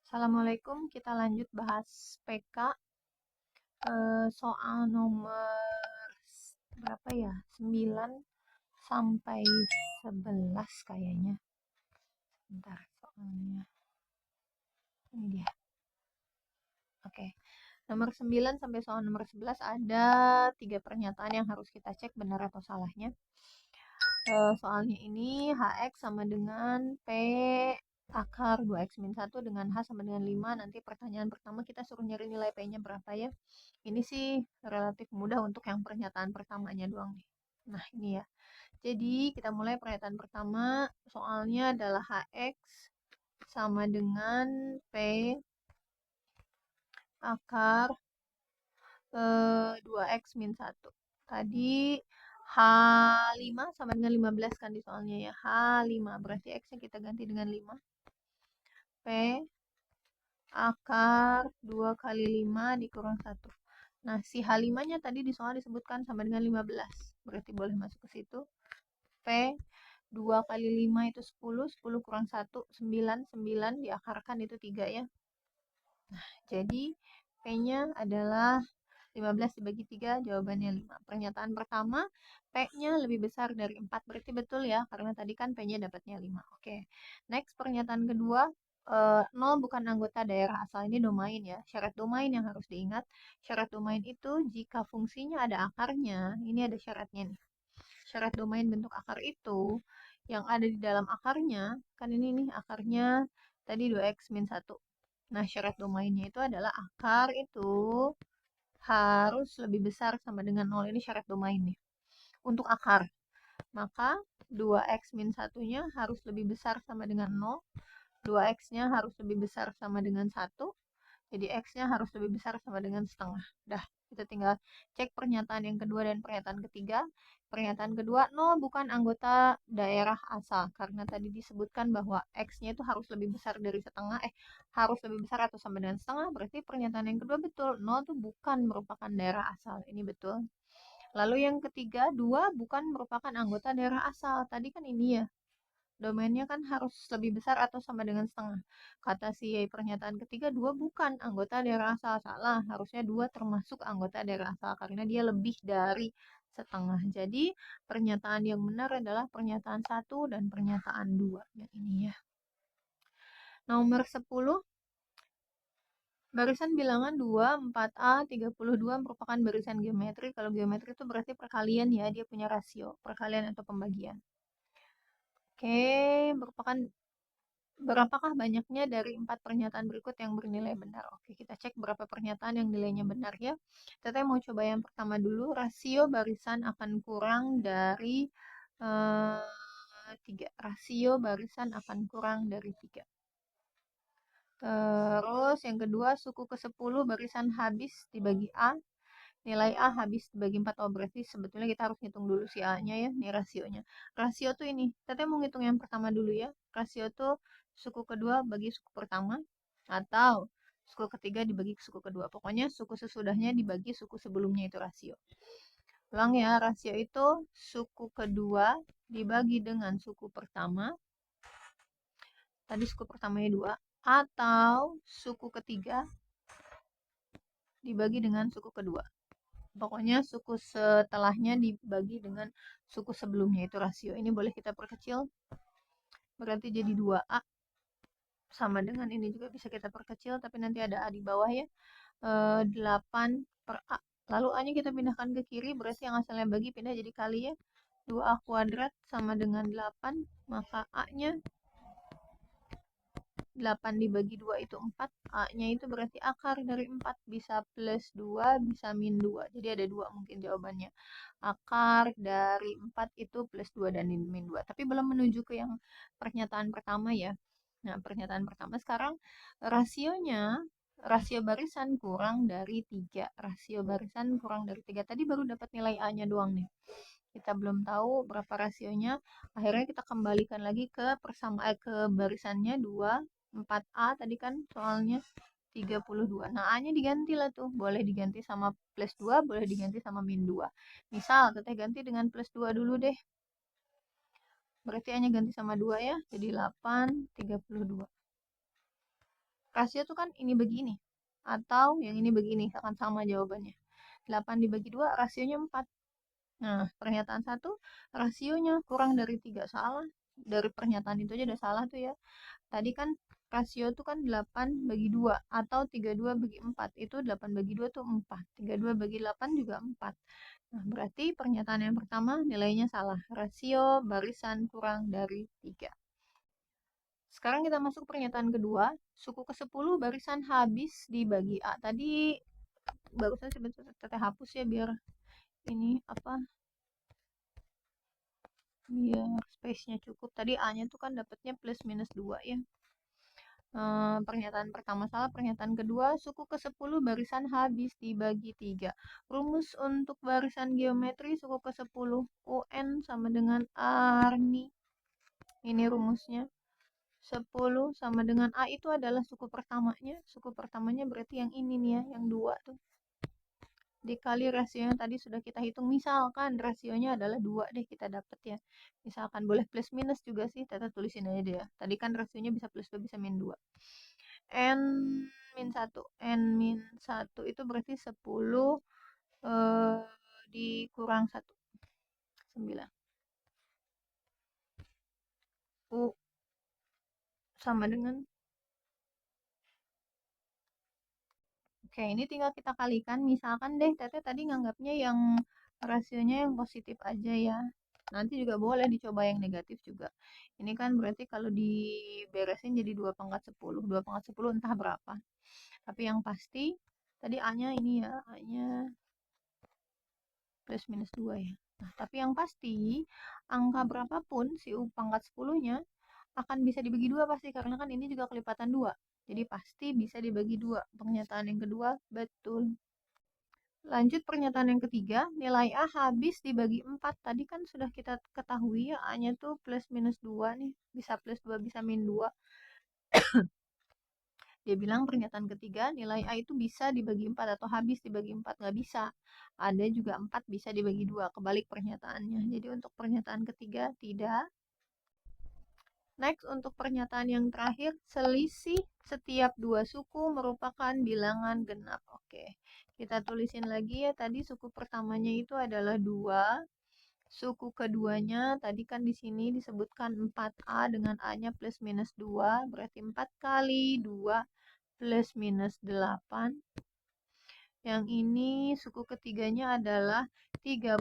Assalamualaikum, kita lanjut bahas PK. Soal nomor berapa ya? 9 sampai 11 kayaknya. Bentar, soalnya. Ini dia. Oke. Nomor 9 sampai soal nomor 11 ada 3 pernyataan yang harus kita cek benar atau salahnya. Soalnya ini HX sama dengan P akar 2X min 1 dengan H sama dengan 5. Nanti pertanyaan pertama kita suruh nyari nilai P-nya berapa ya. Ini sih relatif mudah untuk yang pernyataan pertamanya doang nih. Nah, ini ya. Jadi, kita mulai pernyataan pertama. Soalnya adalah HX sama dengan P akar 2X min 1. Tadi H5 sama dengan 15 kan di soalnya ya. H5, berarti X-nya kita ganti dengan 5. P akar 2 kali 5 dikurang 1. Nah, si H5-nya tadi di soal disebutkan sama dengan 15. Berarti boleh masuk ke situ. P 2 kali 5 itu 10. 10 kurang 1, 9. 9 diakarkan itu 3 ya. Nah, jadi P-nya adalah 15 dibagi 3, jawabannya 5. Pernyataan pertama, P-nya lebih besar dari 4. Berarti betul ya, karena tadi kan P-nya dapatnya 5. Oke. Next, pernyataan kedua, 0 bukan anggota daerah asal. Ini domain ya. Syarat domain yang harus diingat. Syarat domain itu jika fungsinya ada akarnya, ini ada syaratnya nih. Syarat domain bentuk akar itu, yang ada di dalam akarnya, kan ini nih akarnya tadi 2x min 1. Nah, syarat domainnya itu adalah akar itu harus lebih besar sama dengan 0. Ini syarat domainnya. Untuk akar, maka 2x min 1-nya harus lebih besar sama dengan 0. 2x-nya harus lebih besar sama dengan 1. Jadi x-nya harus lebih besar sama dengan setengah. Dah, kita tinggal cek pernyataan yang kedua dan pernyataan ketiga. Pernyataan kedua, 0 bukan anggota daerah asal. Karena tadi disebutkan bahwa x-nya itu harus lebih besar dari setengah. Harus lebih besar atau sama dengan setengah. Berarti pernyataan yang kedua betul. 0 itu bukan merupakan daerah asal. Ini betul. Lalu yang ketiga, 2 bukan merupakan anggota daerah asal. Tadi kan ini ya. Domainnya kan harus lebih besar atau sama dengan setengah. Kata si pernyataan ketiga, 2 bukan anggota daerah asal. Salah, harusnya 2 termasuk anggota daerah asal karena dia lebih dari setengah. Jadi, pernyataan yang benar adalah pernyataan 1 dan pernyataan 2. Yang ini ya. Nomor 10, barisan bilangan 2, 4A, 32 merupakan barisan geometri. Kalau geometri itu berarti perkalian ya, dia punya rasio, perkalian atau pembagian. Oke, merupakan berapakah banyaknya dari 4 pernyataan berikut yang bernilai benar? Oke, kita cek berapa pernyataan yang nilainya benar ya. Kita mau coba yang pertama dulu. Rasio barisan akan kurang dari 3. Rasio barisan akan kurang dari 3. Terus yang kedua, suku ke-10 barisan habis dibagi A. Nilai A habis dibagi 4. Oh, berarti sebetulnya kita harus hitung dulu si A-nya ya. Nih rasionya. Rasio tuh ini. Kita mau ngitung yang pertama dulu ya. Rasio tuh suku kedua bagi suku pertama. Atau suku ketiga dibagi suku kedua. Pokoknya suku sesudahnya dibagi suku sebelumnya itu rasio. Ulang ya. Rasio itu suku kedua dibagi dengan suku pertama. Tadi suku pertamanya 2. Atau suku ketiga dibagi dengan suku kedua. Pokoknya suku setelahnya dibagi dengan suku sebelumnya itu rasio. Ini boleh kita perkecil. Berarti jadi 2A. Sama dengan ini juga bisa kita perkecil. Tapi nanti ada A di bawah ya. 8 per A. Lalu A-nya kita pindahkan ke kiri. Berarti yang asalnya bagi pindah jadi kali ya. 2A kuadrat sama dengan 8. Maka A-nya 8 dibagi 2 itu 4. A-nya itu berarti akar dari 4. Bisa plus 2, bisa min 2. Jadi ada 2 mungkin jawabannya. Akar dari 4 itu plus 2 dan min 2. Tapi belum menuju ke yang pernyataan pertama ya. Nah, pernyataan pertama sekarang rasionya, rasio barisan kurang dari 3. Rasio barisan kurang dari 3. Tadi baru dapat nilai A-nya doang nih. Kita belum tahu berapa rasionya. Akhirnya kita kembalikan lagi ke ke barisannya 2, 4A tadi kan soalnya 32. Nah, A-nya diganti lah tuh. Boleh diganti sama plus 2, boleh diganti sama min 2. Misal, teteh ganti dengan plus 2 dulu deh. Berarti A-nya ganti sama 2 ya. Jadi 8, 32. rasio tuh kan ini begini. Atau yang ini begini, akan sama jawabannya. 8 dibagi 2, rasionya 4. Nah, pernyataan 1, rasionya kurang dari 3. Salah. Dari pernyataan itu aja udah salah tuh ya. Tadi kan rasio tuh kan 8 bagi 2 atau 32 bagi 4. Itu 8 bagi 2 tuh 4. 32 bagi 8 juga 4. Nah, berarti pernyataan yang pertama nilainya salah. Rasio barisan kurang dari 3. Sekarang kita masuk pernyataan kedua. Suku ke-10 barisan habis dibagi A. Tadi barusan sebentar teteh hapus ya biar ini apa? Biar space-nya cukup. Tadi A-nya tuh kan dapatnya plus minus 2 ya. Pernyataan pertama salah, pernyataan kedua, suku ke-10 barisan habis dibagi 3. Rumus untuk barisan geometri suku ke-10, UN sama dengan Arni. Ini rumusnya. 10 sama dengan A itu adalah suku pertamanya. Suku pertamanya berarti yang ini nih ya, yang 2 tuh. Dikali rasio yang tadi sudah kita hitung. Misalkan rasionya adalah 2 deh kita dapat ya. Misalkan boleh plus minus juga sih, kita tulisin aja deh ya. Tadi kan rasionya bisa plus 2 bisa min 2. N min 1. N min 1 itu berarti 10 dikurang 1. 9. U sama dengan. Oke, ini tinggal kita kalikan. Misalkan deh, Teteh tadi nganggapnya yang rasionya yang positif aja ya. Nanti juga boleh dicoba yang negatif juga. Ini kan berarti kalau diberesin jadi 2 pangkat 10. 2 pangkat 10 entah berapa. Tapi yang pasti, tadi A-nya ini ya. A-nya plus minus 2 ya. Nah, tapi yang pasti, angka berapapun si U pangkat 10-nya akan bisa dibagi 2 pasti. Karena kan ini juga kelipatan 2. Jadi pasti bisa dibagi 2. Pernyataan yang kedua betul. Lanjut pernyataan yang ketiga, nilai A habis dibagi 4. Tadi kan sudah kita ketahui ya, A-nya tuh plus minus 2 nih. Bisa plus 2, bisa min 2. Dia bilang pernyataan ketiga, nilai A itu bisa dibagi 4 atau habis dibagi 4. Nggak bisa. Ada juga 4 bisa dibagi 2. Kebalik pernyataannya. Jadi untuk pernyataan ketiga, tidak. Next, untuk pernyataan yang terakhir, selisih setiap dua suku merupakan bilangan genap. Oke, kita tulisin lagi ya. Tadi suku pertamanya itu adalah 2. Suku keduanya, tadi kan di sini disebutkan 4A dengan A-nya plus minus 2. Berarti 4 kali 2 plus minus 8. Yang ini suku ketiganya adalah 32.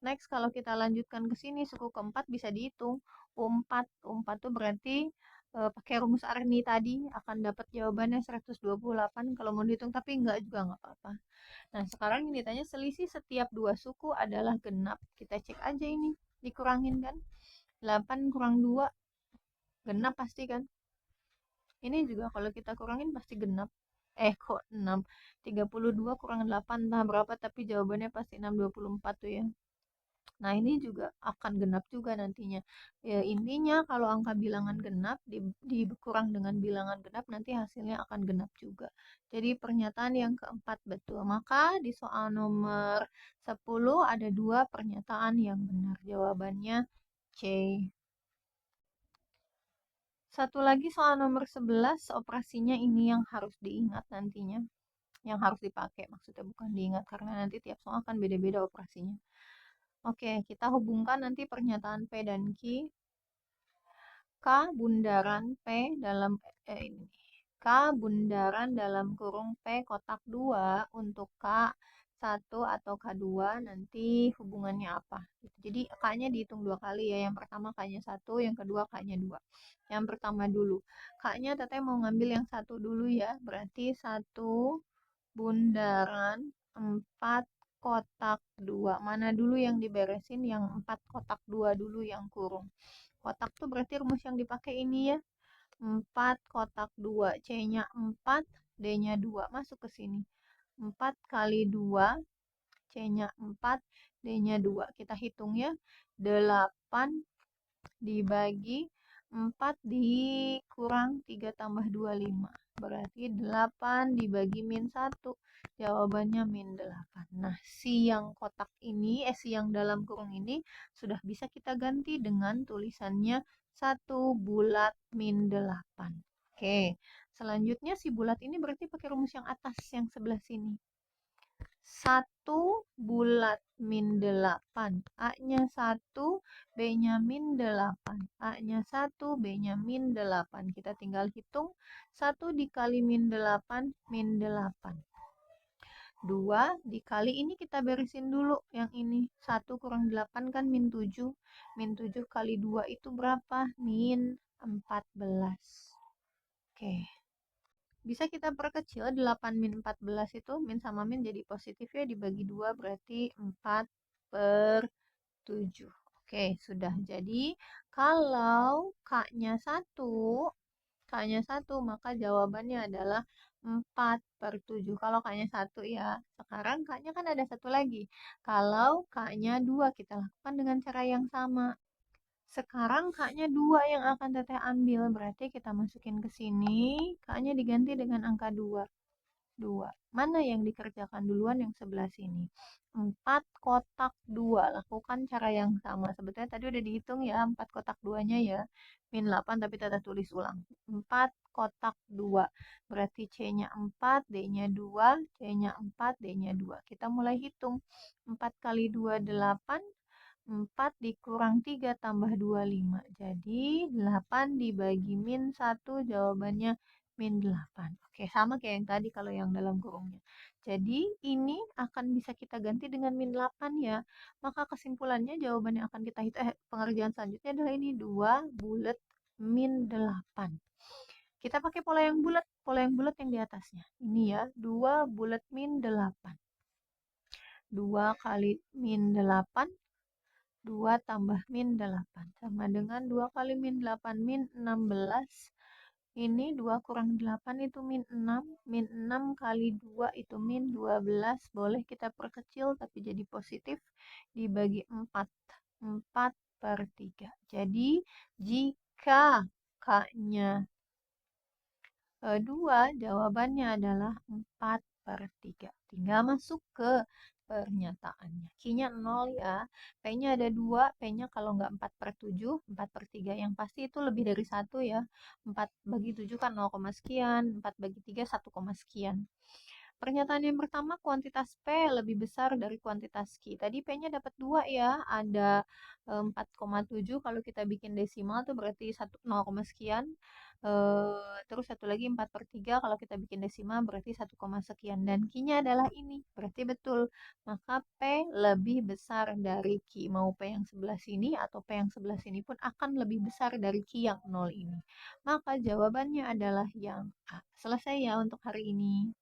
Next, kalau kita lanjutkan ke sini, suku keempat bisa dihitung. U4 tuh berarti pakai rumus Arni tadi akan dapat jawabannya 128 kalau mau dihitung, tapi enggak juga nggak apa-apa. Nah, sekarang ini ditanya selisih setiap dua suku adalah genap. Kita cek aja ini, dikurangin kan. 8 kurang 2, genap pasti kan. Ini juga kalau kita kurangin pasti genap. Kok 6? 32 kurang 8, entah berapa, tapi jawabannya pasti 624 tuh ya. Nah, ini juga akan genap juga nantinya. Ya, intinya kalau angka bilangan genap dikurang dengan bilangan genap nanti hasilnya akan genap juga. Jadi pernyataan yang keempat betul. Maka di soal nomor 10 ada 2 pernyataan yang benar. Jawabannya C. Satu lagi soal nomor 11, operasinya ini yang harus diingat nantinya. Yang harus dipakai, maksudnya bukan diingat karena nanti tiap soal akan beda-beda operasinya. Oke, kita hubungkan nanti pernyataan P dan Q. K bundaran P dalam ini. K bundaran dalam kurung P kotak 2 untuk K1 atau K2 nanti hubungannya apa. Jadi K-nya dihitung 2 kali ya. Yang pertama K-nya 1, yang kedua K-nya 2. Yang pertama dulu. K-nya Teteh mau ngambil yang 1 dulu ya. Berarti 1 bundaran 4 kotak 2. Mana dulu yang diberesin? Yang 4 kotak 2 dulu yang kurung. Kotak tuh berarti rumus yang dipakai ini ya. 4 kotak 2. C-nya 4, D-nya 2. Masuk ke sini. 4 kali 2. C-nya 4, D-nya 2. Kita hitung ya. 8 dibagi 4 dikurang 3 tambah 2, 5. Berarti 8 dibagi min 1. Jawabannya min 8. Nah, si yang kotak ini, si yang dalam kurung ini sudah bisa kita ganti dengan tulisannya 1 bulat min 8. Oke, selanjutnya si bulat ini berarti pakai rumus yang atas, yang sebelah sini. 1 bulat min 8. A-nya 1, B-nya min 8. A-nya 1, B-nya min 8. Kita tinggal hitung. 1 dikali min 8, min 8. 2 dikali ini kita beresin dulu yang ini. 1 kurang 8 kan min 7. Min 7 kali 2 itu berapa? Min 14. Oke. Bisa kita perkecil 8 min 14 itu min sama min jadi positif ya, dibagi 2 berarti 4/7. Oke, sudah. Jadi kalau K-nya 1, maka jawabannya adalah 4/7. Kalau K-nya 1 ya. Sekarang K-nya kan ada satu lagi. Kalau K-nya 2, kita lakukan dengan cara yang sama. Sekarang K-nya 2 yang akan Teteh ambil. Berarti kita masukin ke sini. K-nya diganti dengan angka 2. 2. Mana yang dikerjakan duluan? Yang sebelah sini. 4 kotak 2. Lakukan cara yang sama. Sebetulnya tadi udah dihitung ya. 4 kotak 2-nya ya. Min 8 tapi Teteh tulis ulang. 4 kotak 2. Berarti C-nya 4, D-nya 2. C-nya 4, D-nya 2. Kita mulai hitung. 4 kali 2, 8. 4 dikurang 3 tambah 2, 5. Jadi 8 dibagi min 1 jawabannya min 8. Oke, sama kayak yang tadi kalau yang dalam kurungnya. Jadi ini akan bisa kita ganti dengan min 8 ya. Maka kesimpulannya jawaban yang akan kita hitung, pengerjaan selanjutnya adalah ini 2 bulat min 8. Kita pakai pola yang bulat yang di atasnya. Ini ya, 2 bulat min 8. 2 kali min 8. 2 tambah min 8 sama dengan 2 kali min 8 min 16. Ini 2 kurang 8 itu min 6. Min 6 kali 2 itu min 12. Boleh kita perkecil tapi jadi positif. Dibagi 4. 4/3. Jadi jika K-nya 2, jawabannya adalah 4/3. Tinggal masuk ke pernyataannya. Q-nya 0 ya. P-nya ada 2. P-nya kalau nggak 4/7, 4/3. Yang pasti itu lebih dari 1 ya. 4 bagi 7 kan 0, sekian. 4 bagi 3, 1, sekian. Pernyataan yang pertama, kuantitas P lebih besar dari kuantitas Q. Tadi P-nya dapat 2 ya. Ada 4,7. Kalau kita bikin desimal itu berarti 1, 0, sekian. Terus satu lagi 4/3, kalau kita bikin desimal berarti 1, sekian. Dan Q-nya adalah ini, berarti betul. Maka P lebih besar dari Q. Mau P yang sebelah sini atau P yang sebelah sini pun akan lebih besar dari Q yang 0 ini. Maka jawabannya adalah yang A. Selesai ya untuk hari ini.